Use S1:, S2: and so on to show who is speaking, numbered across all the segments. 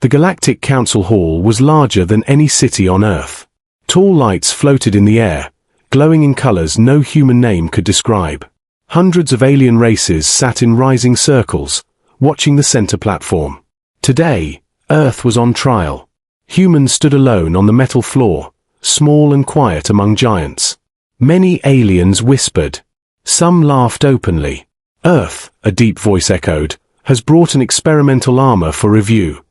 S1: The Galactic Council hall was larger than any city on Earth. Tall lights floated in the air, glowing in colors no human name could describe. Hundreds of alien races sat in rising circles, watching the center platform. Today, Earth was on trial. Humans stood alone on the metal floor, small and quiet among giants. Many aliens whispered. Some laughed openly. Earth, a deep voice echoed, has brought an experimental armor for review.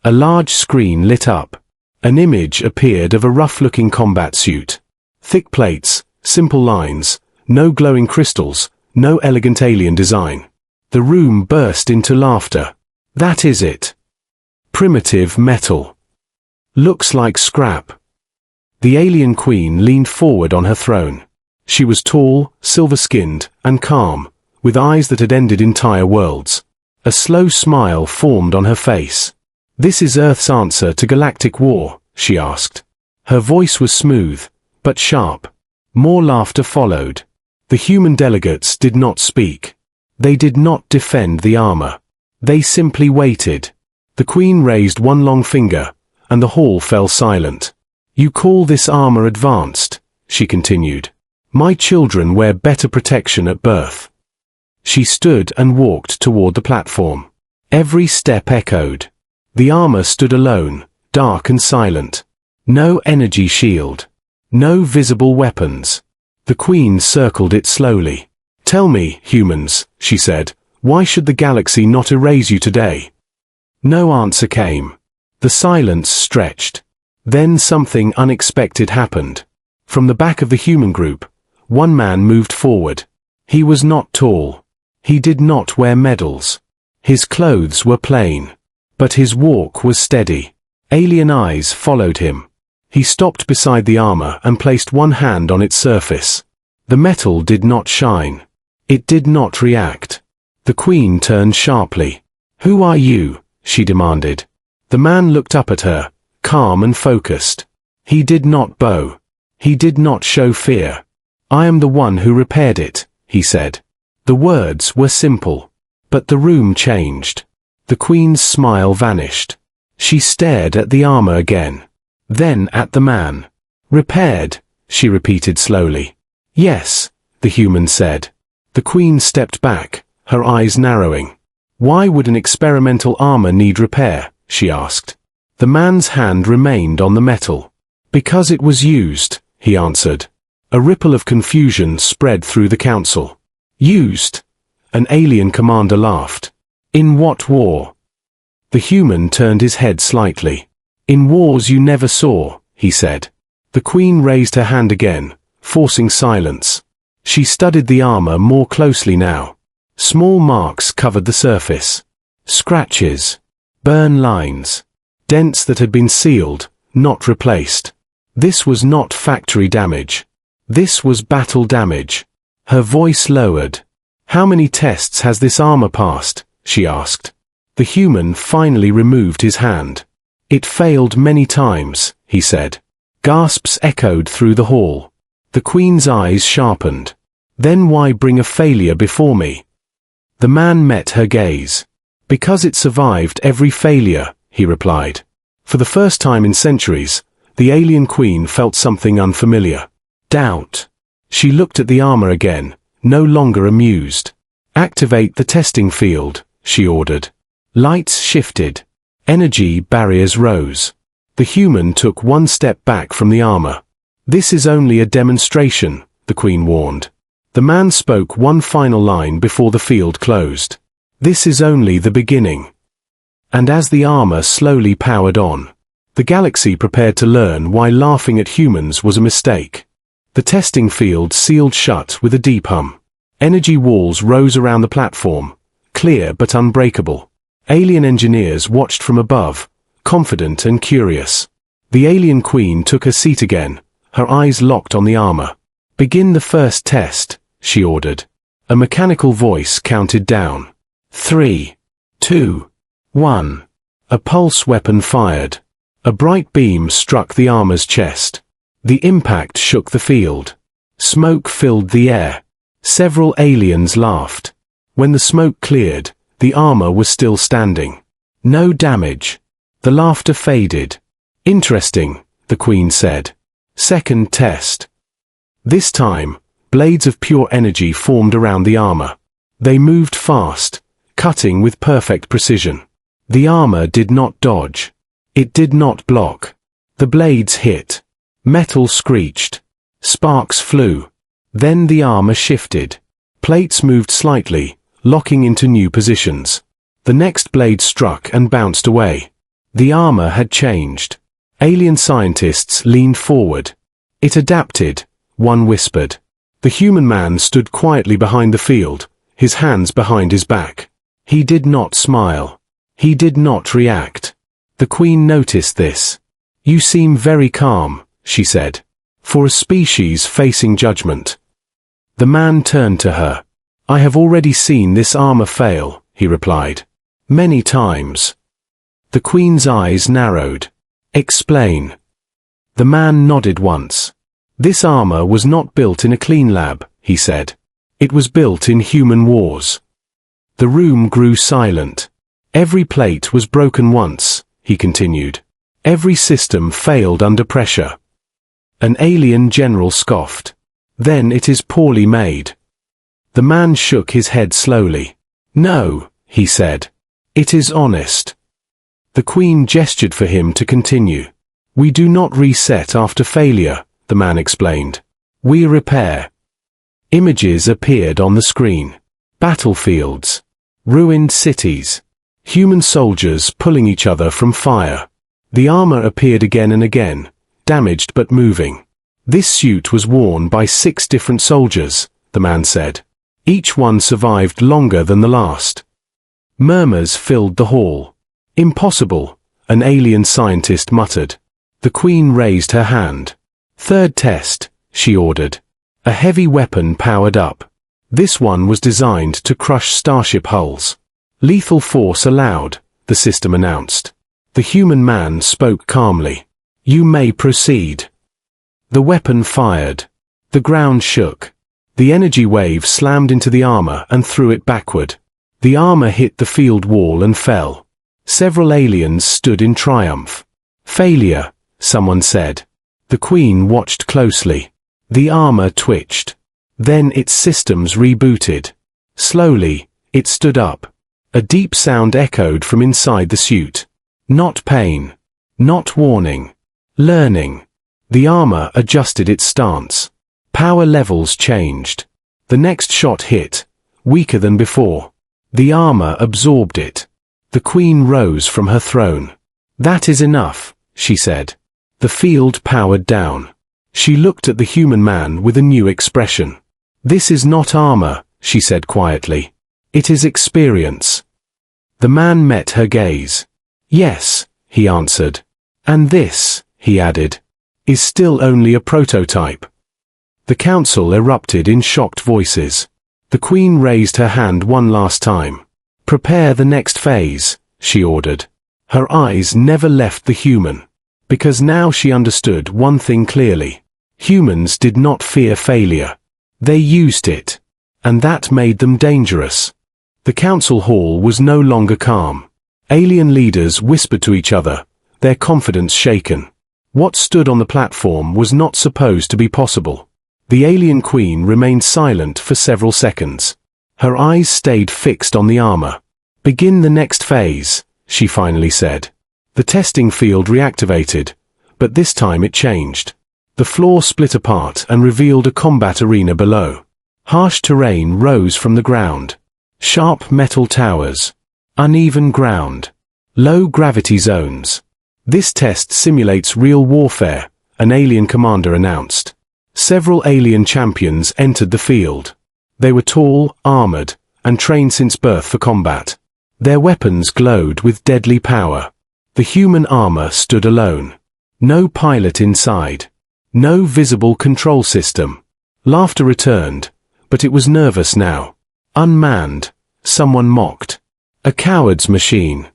S1: A large screen lit up. An image appeared of a rough-looking combat suit. Thick plates, simple lines, no glowing crystals, no elegant alien design. The room burst into laughter. That is it. Primitive metal. Looks like scrap. The alien queen leaned forward on her throne. She was tall, silver-skinned, and calm, with eyes that had ended entire worlds. A slow smile formed on her face. "This is Earth's answer to galactic war," she asked. Her voice was smooth, but sharp. More laughter followed. The human delegates did not speak. They did not defend the armor. They simply waited. The queen raised one long finger, and the hall fell silent. "You call this armor advanced," she continued. "My children wear better protection at birth." She stood and walked toward the platform. Every step echoed. The armor stood alone, dark and silent. No energy shield. No visible weapons. The queen circled it slowly. "Tell me, humans," she said, "why should the galaxy not erase you today?" No answer came. The silence stretched. Then something unexpected happened. From the back of the human group, one man moved forward. He was not tall. He did not wear medals. His clothes were plain. But his walk was steady. Alien eyes followed him. He stopped beside the armor and placed one hand on its surface. The metal did not shine. It did not react. The queen turned sharply. "Who are you?" she demanded. The man looked up at her, calm and focused. He did not bow. He did not show fear. "I am the one who repaired it," he said. The words were simple. But the room changed. The queen's smile vanished. She stared at the armor again. Then at the man. "Repaired," she repeated slowly. "Yes," the human said. The queen stepped back, her eyes narrowing. "Why would an experimental armor need repair?" she asked. The man's hand remained on the metal. "Because it was used," he answered. A ripple of confusion spread through the council. "Used?" An alien commander laughed. "In what war?" The human turned his head slightly. "In wars you never saw," he said. The queen raised her hand again, forcing silence. She studied the armor more closely now. Small marks covered the surface. Scratches. Burn lines. Dents that had been sealed, not replaced. This was not factory damage. This was battle damage. Her voice lowered. "How many tests has this armor passed?" she asked. The human finally removed his hand. "It failed many times," he said. Gasps echoed through the hall. The queen's eyes sharpened. "Then why bring a failure before me?" The man met her gaze. "Because it survived every failure," he replied. For the first time in centuries, the alien queen felt something unfamiliar. Doubt. She looked at the armor again, no longer amused. "Activate the testing field," she ordered. Lights shifted. Energy barriers rose. The human took one step back from the armor. "This is only a demonstration," the queen warned. The man spoke one final line before the field closed. "This is only the beginning." And as the armor slowly powered on, the galaxy prepared to learn why laughing at humans was a mistake. The testing field sealed shut with a deep hum. Energy walls rose around the platform, clear but unbreakable. Alien engineers watched from above, confident and curious. The alien queen took her seat again, her eyes locked on the armor. "Begin the first test," she ordered. A mechanical voice counted down. 3, 2, 1. A pulse weapon fired. A bright beam struck the armor's chest. The impact shook the field. Smoke filled the air. Several aliens laughed. When the smoke cleared, the armor was still standing. No damage. The laughter faded. "Interesting," the Queen said. Second test. This time, blades of pure energy formed around the armor. They moved fast, cutting with perfect precision. The armor did not dodge. It did not block. The blades hit. Metal screeched. Sparks flew. Then the armor shifted. Plates moved slightly, locking into new positions. The next blade struck and bounced away. The armor had changed. Alien scientists leaned forward. "It adapted," one whispered. The human man stood quietly behind the field, his hands behind his back. He did not smile. He did not react. The Queen noticed this. "You seem very calm," she said, "for a species facing judgment." The man turned to her. "I have already seen this armor fail," he replied. "Many times." The Queen's eyes narrowed. "Explain." The man nodded once. "This armor was not built in a clean lab," he said. "It was built in human wars." The room grew silent. "Every plate was broken once," he continued. "Every system failed under pressure." An alien general scoffed. "Then it is poorly made." The man shook his head slowly. "No," he said. "It is honest." The Queen gestured for him to continue. "We do not reset after failure," the man explained. "We repair." Images appeared on the screen. Battlefields. Ruined cities. Human soldiers pulling each other from fire. The armor appeared again and again, damaged but moving. "This suit was worn by 6 different soldiers," the man said. "Each one survived longer than the last." Murmurs filled the hall. "Impossible," an alien scientist muttered. The Queen raised her hand. "Third test," she ordered. A heavy weapon powered up. This one was designed to crush starship hulls. "Lethal force allowed," the system announced. The human man spoke calmly. "You may proceed." The weapon fired. The ground shook. The energy wave slammed into the armor and threw it backward. The armor hit the field wall and fell. Several aliens stood in triumph. "Failure," someone said. The Queen watched closely. The armor twitched. Then its systems rebooted. Slowly, it stood up. A deep sound echoed from inside the suit. Not pain. Not warning. Learning. The armor adjusted its stance. Power levels changed. The next shot hit, weaker than before. The armor absorbed it. The Queen rose from her throne. "That is enough," she said. The field powered down. She looked at the human man with a new expression. "This is not armor," she said quietly. "It is experience." The man met her gaze. "Yes," he answered. "And this," he added, "is still only a prototype." The council erupted in shocked voices. The Queen raised her hand one last time. "Prepare the next phase," she ordered. Her eyes never left the human. Because now she understood one thing clearly. Humans did not fear failure. They used it. And that made them dangerous. The council hall was no longer calm. Alien leaders whispered to each other, their confidence shaken. What stood on the platform was not supposed to be possible. The alien queen remained silent for several seconds. Her eyes stayed fixed on the armor. "Begin the next phase," she finally said. The testing field reactivated, but this time it changed. The floor split apart and revealed a combat arena below. Harsh terrain rose from the ground. Sharp metal towers. Uneven ground. Low gravity zones. "This test simulates real warfare," an alien commander announced. Several alien champions entered the field. They were tall, armored, and trained since birth for combat. Their weapons glowed with deadly power. The human armor stood alone. No pilot inside. No visible control system. Laughter returned, but it was nervous now. Unmanned, someone mocked. "A coward's machine."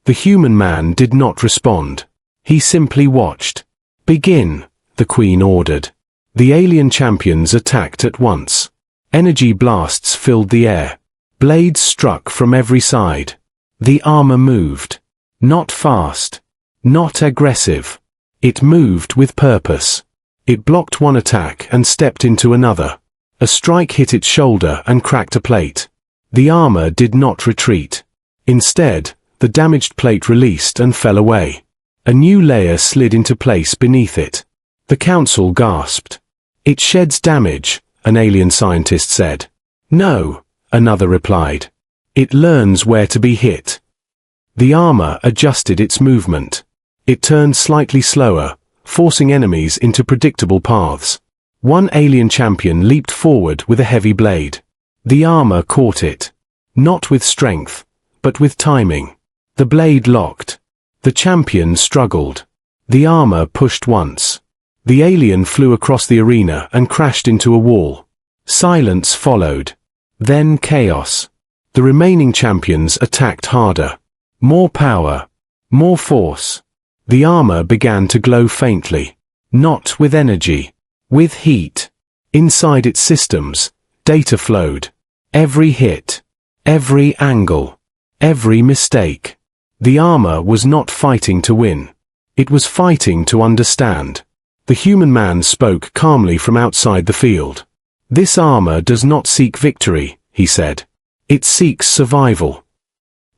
S1: The human man did not respond. He simply watched. "Begin," the Queen ordered. The alien champions attacked at once. Energy blasts filled the air. Blades struck from every side. The armor moved. Not fast. Not aggressive. It moved with purpose. It blocked one attack and stepped into another. A strike hit its shoulder and cracked a plate. The armor did not retreat. Instead, the damaged plate released and fell away. A new layer slid into place beneath it. The council gasped. It sheds damage, an alien scientist said. No, another replied. It learns where to be hit. The armor adjusted its movement. It turned slightly slower, forcing enemies into predictable paths. One alien champion leaped forward with a heavy blade. The armor caught it. Not with strength, but with timing. The blade locked. The champion struggled. The armor pushed once. The alien flew across the arena and crashed into a wall. Silence followed. Then chaos. The remaining champions attacked harder. More power. More force. The armor began to glow faintly. Not with energy. With heat. Inside its systems, data flowed. Every hit. Every angle. Every mistake. The armor was not fighting to win. It was fighting to understand. The human man spoke calmly from outside the field. This armor does not seek victory, he said. It seeks survival.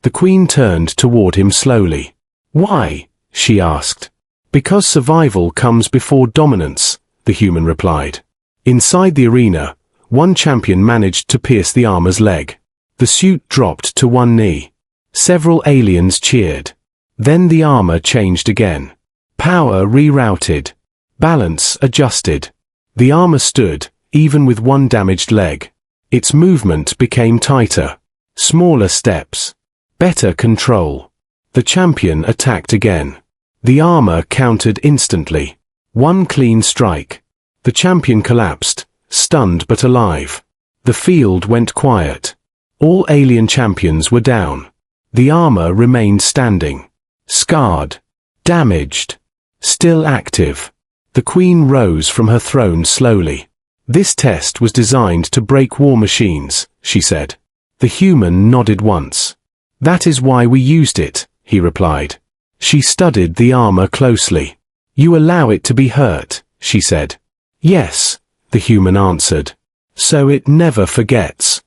S1: The queen turned toward him slowly. Why? She asked. Because survival comes before dominance, the human replied. Inside the arena, one champion managed to pierce the armor's leg. The suit dropped to one knee. Several aliens cheered. Then the armor changed again. Power rerouted. Balance adjusted. The armor stood, even with one damaged leg. Its movement became tighter. Smaller steps. Better control. The champion attacked again. The armor countered instantly. One clean strike. The champion collapsed, stunned but alive. The field went quiet. All alien champions were down. The armor remained standing. Scarred. Damaged. Still active. The queen rose from her throne slowly. This test was designed to break war machines, she said. The human nodded once. That is why we used it, he replied. She studied the armor closely. You allow it to be hurt, she said. Yes, the human answered. So it never forgets.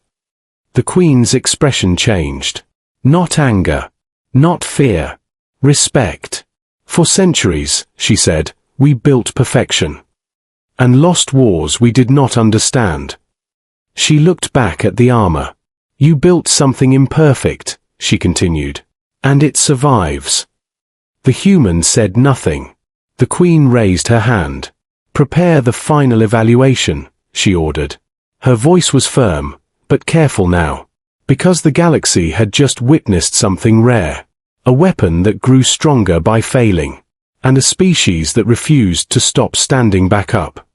S1: The queen's expression changed. Not anger. Not fear. Respect. For centuries, she said, we built perfection. And lost wars we did not understand. She looked back at the armor. You built something imperfect, she continued. And it survives. The human said nothing. The queen raised her hand. Prepare the final evaluation, she ordered. Her voice was firm, but careful now. Because the galaxy had just witnessed something rare. A weapon that grew stronger by failing. And a species that refused to stop standing back up.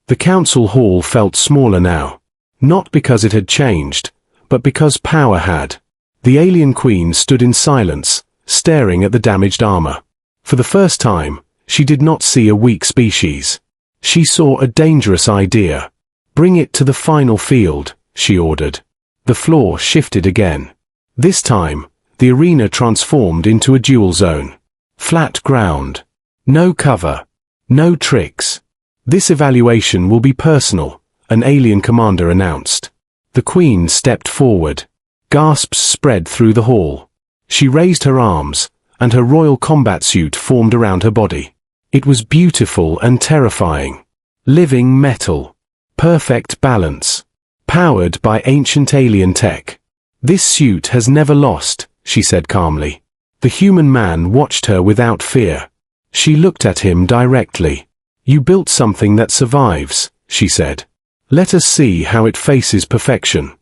S1: The council hall felt smaller now. Not because it had changed, but because power had. The alien queen stood in silence, staring at the damaged armor. For the first time, she did not see a weak species. She saw a dangerous idea. Bring it to the final field, she ordered. The floor shifted again. This time, the arena transformed into a duel zone. Flat ground. No cover. No tricks. This evaluation will be personal, an alien commander announced. The queen stepped forward. Gasps spread through the hall. She raised her arms, and her royal combat suit formed around her body. It was beautiful and terrifying. Living metal. Perfect balance. Powered by ancient alien tech. This suit has never lost, she said calmly. The human man watched her without fear. She looked at him directly. You built something that survives, she said. Let us see how it faces perfection.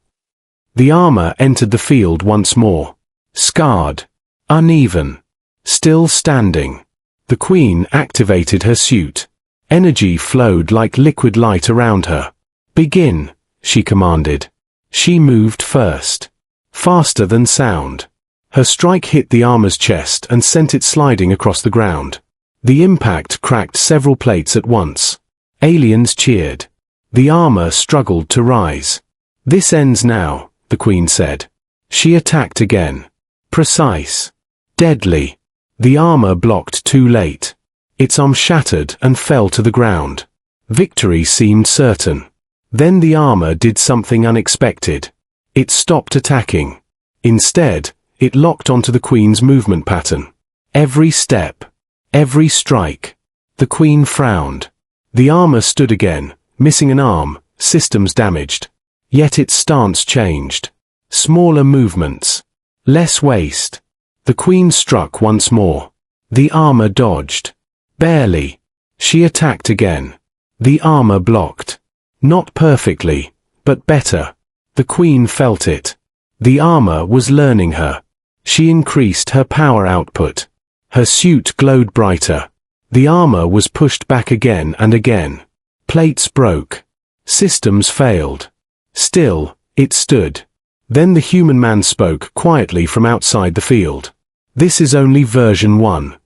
S1: The armor entered the field once more. Scarred. Uneven. Still standing. The queen activated her suit. Energy flowed like liquid light around her. Begin, she commanded. She moved first. Faster than sound. Her strike hit the armor's chest and sent it sliding across the ground. The impact cracked several plates at once. Aliens cheered. The armor struggled to rise. This ends now, the queen said. She attacked again. Precise. Deadly. The armor blocked too late. Its arm shattered and fell to the ground. Victory seemed certain. Then the armor did something unexpected. It stopped attacking. Instead, it locked onto the Queen's movement pattern. Every step, every strike. The Queen frowned. The armor stood again, missing an arm, systems damaged. Yet its stance changed. Smaller movements. Less waste. The Queen struck once more. The armor dodged. Barely. She attacked again. The armor blocked. Not perfectly, but better. The Queen felt it. The armor was learning her. She increased her power output. Her suit glowed brighter. The armor was pushed back again and again. Plates broke. Systems failed. Still, it stood. Then the human man spoke quietly from outside the field. This is only version 1.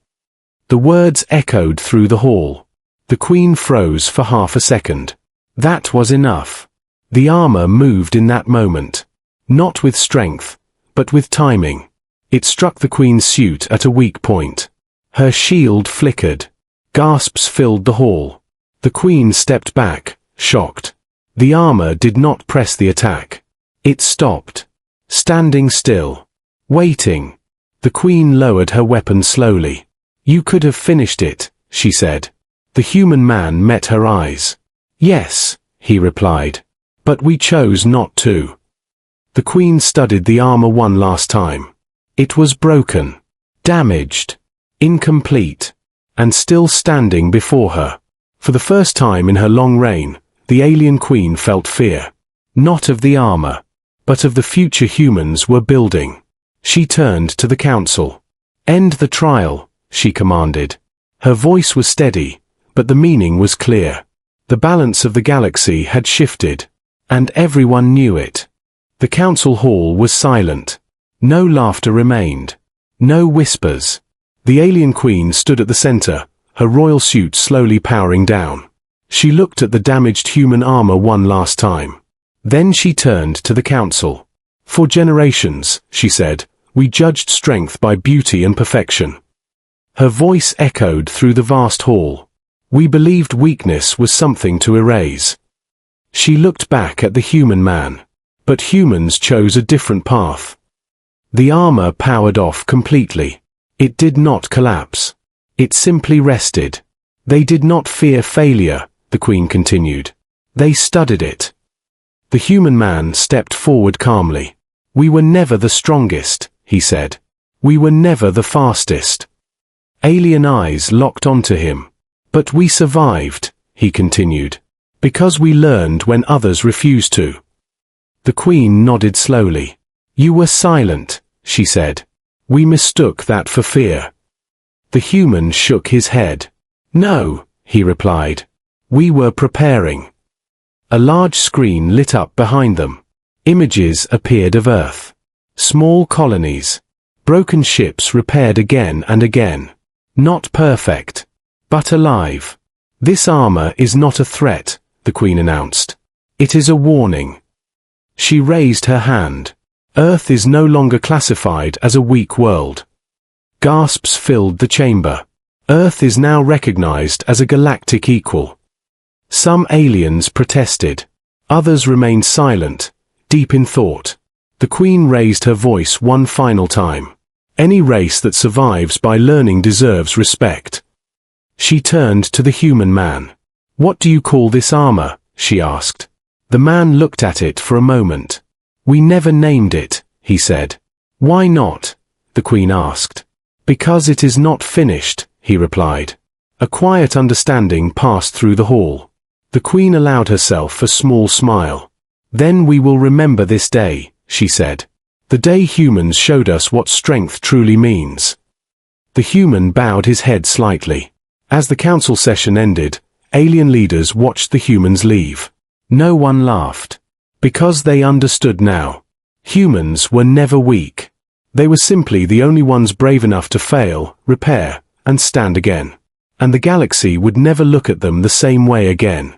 S1: The words echoed through the hall. The Queen froze for half a second. That was enough. The armor moved in that moment. Not with strength, but with timing. It struck the Queen's suit at a weak point. Her shield flickered. Gasps filled the hall. The Queen stepped back, shocked. The armor did not press the attack. It stopped. Standing still. Waiting. The Queen lowered her weapon slowly. "You could have finished it," she said. The human man met her eyes. "Yes," he replied. "But we chose not to." The Queen studied the armor one last time. It was broken, damaged, incomplete, and still standing before her. For the first time in her long reign, the alien Queen felt fear. Not of the armor, but of the future humans were building. She turned to the council. "End the trial," she commanded. Her voice was steady, but the meaning was clear. The balance of the galaxy had shifted, and everyone knew it. The council hall was silent. No laughter remained. No whispers. The alien Queen stood at the center, her royal suit slowly powering down. She looked at the damaged human armor one last time. Then she turned to the council. "For generations," she said, "we judged strength by beauty and perfection." Her voice echoed through the vast hall. "We believed weakness was something to erase." She looked back at the human man. But humans chose a different path. The armor powered off completely. It did not collapse. It simply rested. They did not fear failure, the Queen continued. They studied it. The human man stepped forward calmly. "We were never the strongest," he said. "We were never the fastest." Alien eyes locked onto him. "But we survived," he continued. "Because we learned when others refused to." The Queen nodded slowly. "You were silent," she said. "We mistook that for fear." The human shook his head. "No," he replied. "We were preparing." A large screen lit up behind them. Images appeared of Earth. Small colonies. Broken ships repaired again and again. Not perfect, but alive. "This armor is not a threat," the Queen announced. "It is a warning." She raised her hand. Earth is no longer classified as a weak world. Gasps filled the chamber. Earth is now recognized as a galactic equal. Some aliens protested. Others remained silent, deep in thought. The Queen raised her voice one final time. "Any race that survives by learning deserves respect." She turned to the human man. "What do you call this armor?" she asked. The man looked at it for a moment. "We never named it," he said. "Why not?" the Queen asked. "Because it is not finished," he replied. A quiet understanding passed through the hall. The Queen allowed herself a small smile. "Then we will remember this day," she said. "The day humans showed us what strength truly means." The human bowed his head slightly. As the council session ended, alien leaders watched the humans leave. No one laughed. Because they understood now. Humans were never weak. They were simply the only ones brave enough to fail, repair, and stand again. And the galaxy would never look at them the same way again.